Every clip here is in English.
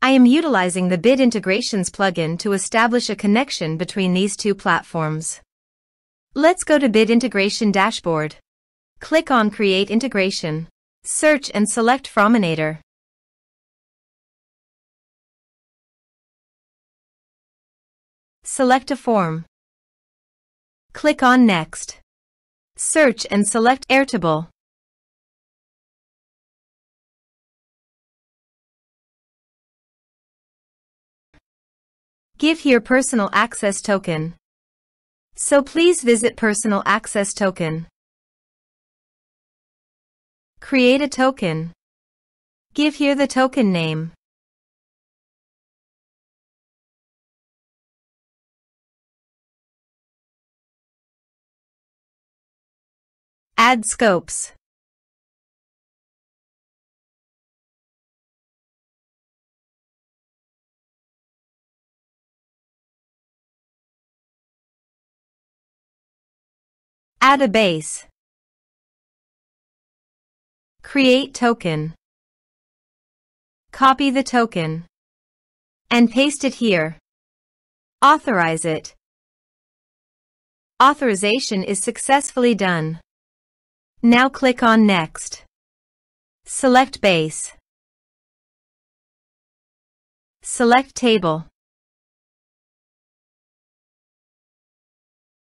I am utilizing the Bit Integrations plugin to establish a connection between these two platforms. Let's go to Bit Integration Dashboard. Click on Create Integration. Search and select Forminator. Select a form. Click on Next. Search and select Airtable. Give here Personal Access Token. So please visit Personal Access Token. Create a token. Give here the token name. Add scopes. Add a base. Create token. Copy the token and paste it here. Authorize it. Authorization is successfully done. Now click on Next. Select Base. Select Table.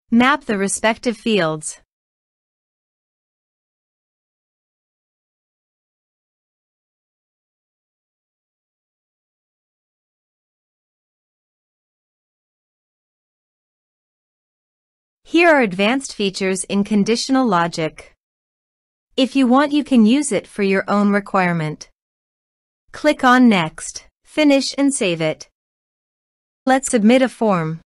Map the respective fields. Here are advanced features in conditional logic. If you want, you can use it for your own requirement. Click on Next, finish and save it. Let's submit a form.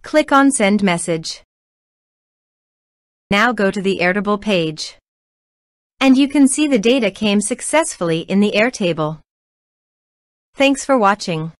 Click on Send Message. Now go to the Airtable page. And you can see the data came successfully in the Airtable. Thanks for watching.